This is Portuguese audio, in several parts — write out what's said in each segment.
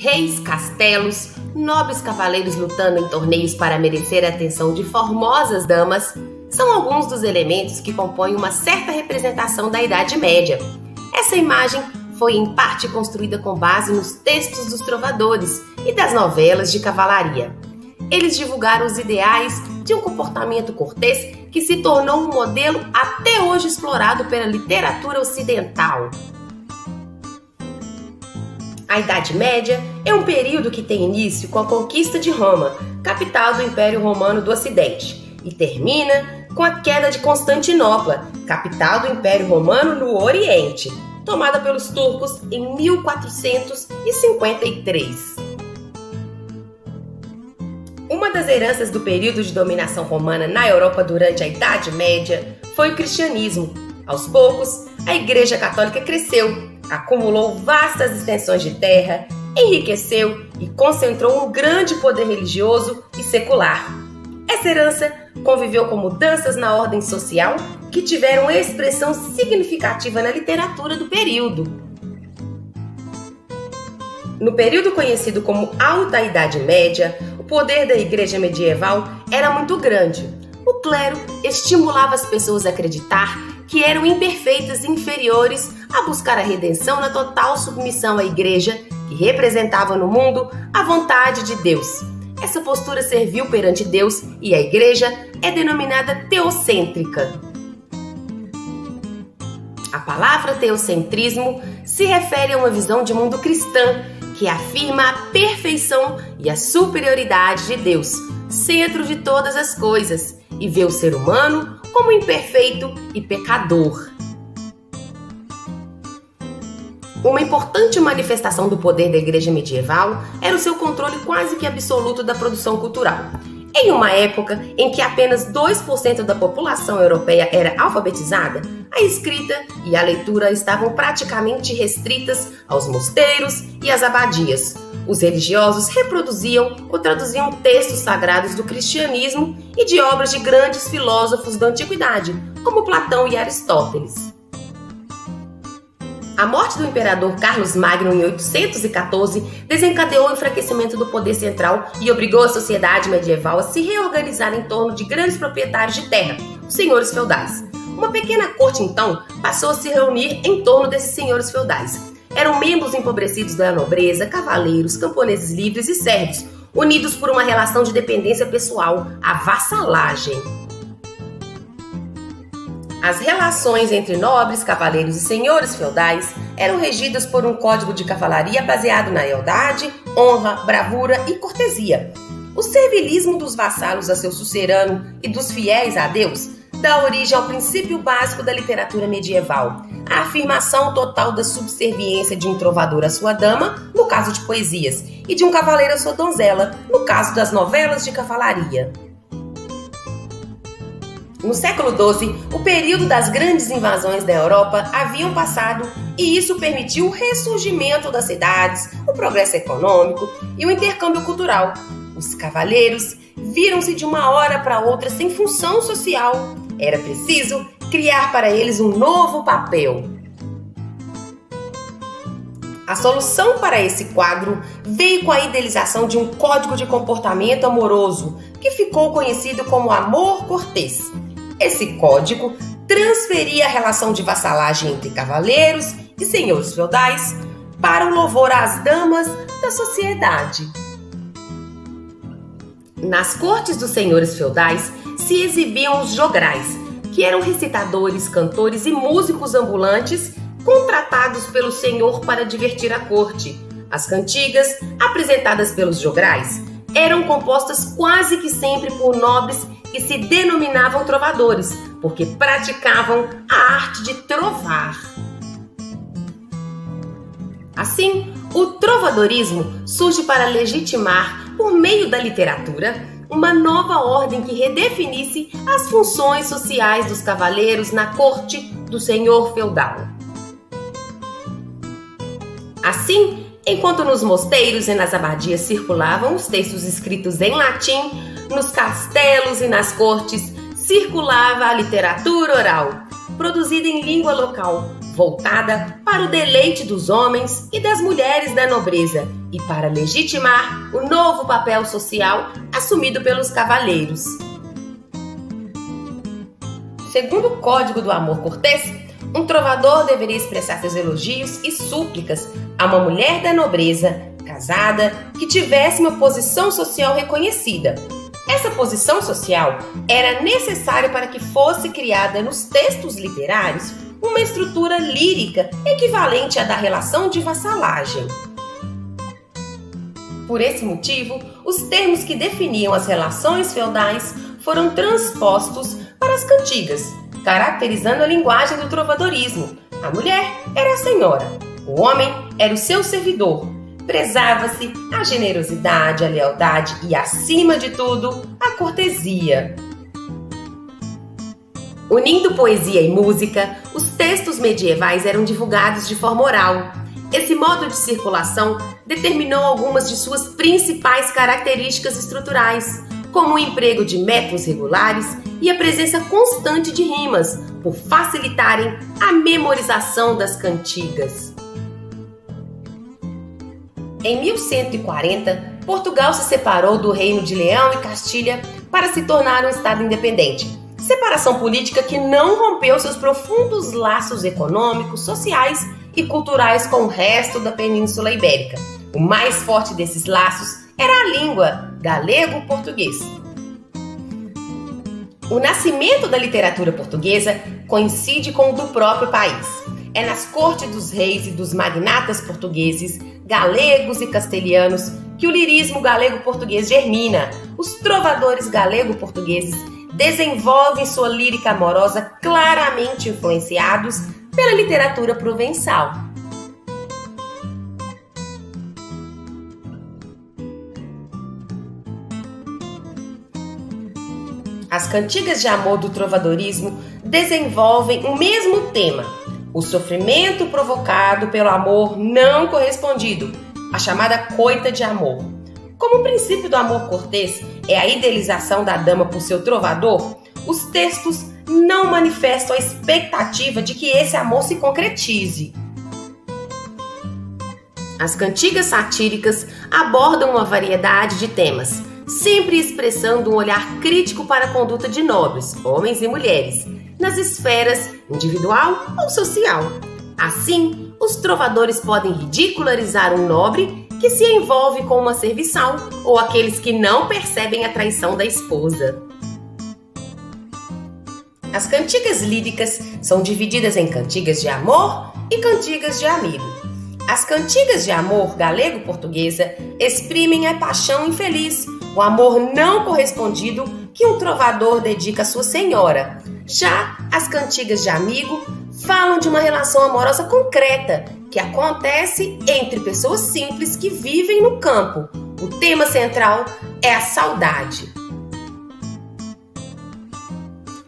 reis, castelos, nobres cavaleiros lutando em torneios para merecer a atenção de formosas damas, são alguns dos elementos que compõem uma certa representação da Idade Média. Essa imagem foi em parte construída com base nos textos dos trovadores e das novelas de cavalaria. Eles divulgaram os ideais de um comportamento cortês que se tornou um modelo até hoje explorado pela literatura ocidental. A Idade Média é um período que tem início com a conquista de Roma, capital do Império Romano do Ocidente, e termina com a queda de Constantinopla, capital do Império Romano no Oriente, tomada pelos turcos em 1453. Uma das heranças do período de dominação romana na Europa durante a Idade Média foi o cristianismo. Aos poucos, a Igreja Católica cresceu, acumulou vastas extensões de terra, enriqueceu e concentrou um grande poder religioso e secular. Essa herança conviveu com mudanças na ordem social que tiveram expressão significativa na literatura do período. No período conhecido como Alta Idade Média, o poder da Igreja medieval era muito grande. O clero estimulava as pessoas a acreditar que eram imperfeitas e inferiores a buscar a redenção na total submissão à Igreja, que representava no mundo a vontade de Deus. Essa postura servil perante Deus e a Igreja é denominada teocêntrica. A palavra teocentrismo se refere a uma visão de mundo cristã que afirma a perfeição e a superioridade de Deus, centro de todas as coisas, e vê o ser humano como imperfeito e pecador. Uma importante manifestação do poder da Igreja medieval era o seu controle quase que absoluto da produção cultural. Em uma época em que apenas 2% da população europeia era alfabetizada, a escrita e a leitura estavam praticamente restritas aos mosteiros e às abadias. Os religiosos reproduziam ou traduziam textos sagrados do cristianismo e de obras de grandes filósofos da antiguidade, como Platão e Aristóteles. A morte do imperador Carlos Magno em 814 desencadeou o enfraquecimento do poder central e obrigou a sociedade medieval a se reorganizar em torno de grandes proprietários de terra, os senhores feudais. Uma pequena corte, então, passou a se reunir em torno desses senhores feudais. Eram membros empobrecidos da nobreza, cavaleiros, camponeses livres e servos, unidos por uma relação de dependência pessoal, a vassalagem. As relações entre nobres, cavaleiros e senhores feudais eram regidas por um código de cavalaria baseado na lealdade, honra, bravura e cortesia. O servilismo dos vassalos a seu sucerano e dos fiéis a Deus dá origem ao princípio básico da literatura medieval, a afirmação total da subserviência de um trovador à sua dama, no caso de poesias, e de um cavaleiro à sua donzela, no caso das novelas de cavalaria. No século XII, o período das grandes invasões da Europa haviam passado e isso permitiu o ressurgimento das cidades, o progresso econômico e o intercâmbio cultural. Os cavaleiros viram-se de uma hora para outra sem função social. Era preciso criar para eles um novo papel. A solução para esse quadro veio com a idealização de um código de comportamento amoroso, que ficou conhecido como amor cortês. Esse código transferia a relação de vassalagem entre cavaleiros e senhores feudais para o louvor às damas da sociedade. Nas cortes dos senhores feudais se exibiam os jograis, que eram recitadores, cantores e músicos ambulantes contratados pelo senhor para divertir a corte. As cantigas, apresentadas pelos jograis, eram compostas quase que sempre por nobres que se denominavam trovadores, porque praticavam a arte de trovar. Assim, o trovadorismo surge para legitimar, por meio da literatura, uma nova ordem que redefinisse as funções sociais dos cavaleiros na corte do senhor feudal. Assim, enquanto nos mosteiros e nas abadias circulavam os textos escritos em latim, nos castelos e nas cortes circulava a literatura oral, produzida em língua local, voltada para o deleite dos homens e das mulheres da nobreza e para legitimar o novo papel social assumido pelos cavaleiros. Segundo o Código do Amor Cortês, um trovador deveria expressar seus elogios e súplicas a uma mulher da nobreza, casada, que tivesse uma posição social reconhecida. Essa posição social era necessária para que fosse criada nos textos literários uma estrutura lírica equivalente à da relação de vassalagem. Por esse motivo, os termos que definiam as relações feudais foram transpostos para as cantigas, caracterizando a linguagem do trovadorismo. A mulher era a senhora, o homem era o seu servidor. Prezava-se a generosidade, a lealdade e, acima de tudo, a cortesia. Unindo poesia e música, os textos medievais eram divulgados de forma oral. Esse modo de circulação determinou algumas de suas principais características estruturais, como o emprego de métricos regulares e a presença constante de rimas, por facilitarem a memorização das cantigas. Em 1140, Portugal se separou do Reino de Leão e Castilha para se tornar um estado independente. Separação política que não rompeu seus profundos laços econômicos, sociais e culturais com o resto da Península Ibérica. O mais forte desses laços era a língua galego-português. O nascimento da literatura portuguesa coincide com o do próprio país. É nas cortes dos reis e dos magnatas portugueses, galegos e castelhanos, que o lirismo galego-português germina. Os trovadores galego-portugueses desenvolvem sua lírica amorosa claramente influenciados pela literatura provençal. As cantigas de amor do trovadorismo desenvolvem o mesmo tema, o sofrimento provocado pelo amor não correspondido, a chamada coita de amor. Como o princípio do amor cortês é a idealização da dama por seu trovador, os textos não manifestam a expectativa de que esse amor se concretize. As cantigas satíricas abordam uma variedade de temas, sempre expressando um olhar crítico para a conduta de nobres, homens e mulheres, nas esferas individual ou social. Assim, os trovadores podem ridicularizar um nobre que se envolve com uma serviçal ou aqueles que não percebem a traição da esposa. As cantigas líricas são divididas em cantigas de amor e cantigas de amigo. As cantigas de amor galego-portuguesa exprimem a paixão infeliz, o amor não correspondido que um trovador dedica à sua senhora. Já as cantigas de amigo falam de uma relação amorosa concreta que acontece entre pessoas simples que vivem no campo. O tema central é a saudade.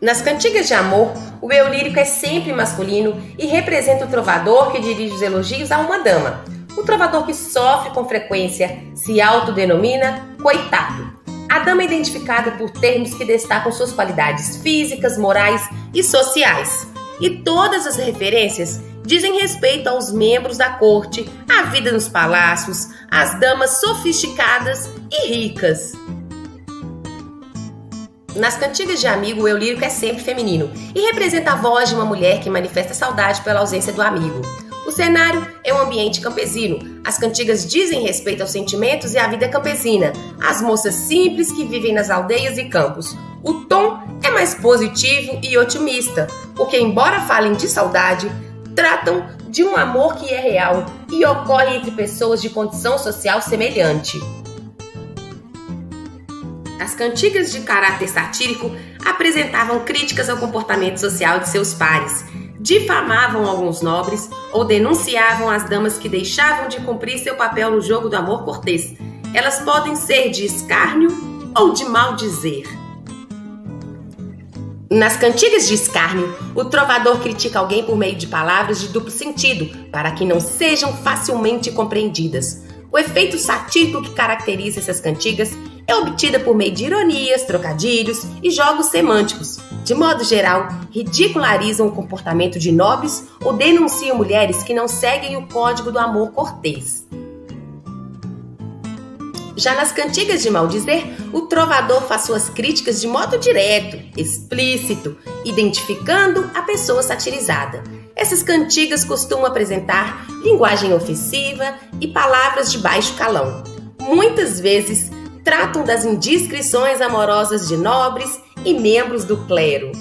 Nas cantigas de amor, o eu lírico é sempre masculino e representa o trovador que dirige os elogios a uma dama. O trovador que sofre com frequência se autodenomina coitado. A dama é identificada por termos que destacam suas qualidades físicas, morais e sociais. E todas as referências dizem respeito aos membros da corte, à vida nos palácios, às damas sofisticadas e ricas. Nas cantigas de amigo, o eu lírico é sempre feminino e representa a voz de uma mulher que manifesta saudade pela ausência do amigo. O cenário é um ambiente campesino. As cantigas dizem respeito aos sentimentos e à vida campesina, às moças simples que vivem nas aldeias e campos. O tom é mais positivo e otimista, porque, embora falem de saudade, tratam de um amor que é real e ocorre entre pessoas de condição social semelhante. As cantigas de caráter satírico apresentavam críticas ao comportamento social de seus pares, difamavam alguns nobres ou denunciavam as damas que deixavam de cumprir seu papel no jogo do amor cortês. Elas podem ser de escárnio ou de maldizer. Nas cantigas de escárnio, o trovador critica alguém por meio de palavras de duplo sentido, para que não sejam facilmente compreendidas. O efeito satírico que caracteriza essas cantigas é obtida por meio de ironias, trocadilhos e jogos semânticos. De modo geral, ridicularizam o comportamento de nobres ou denunciam mulheres que não seguem o código do amor cortês. Já nas cantigas de maldizer, o trovador faz suas críticas de modo direto, explícito, identificando a pessoa satirizada. Essas cantigas costumam apresentar linguagem ofensiva e palavras de baixo calão. Muitas vezes tratam das indiscrições amorosas de nobres e membros do clero.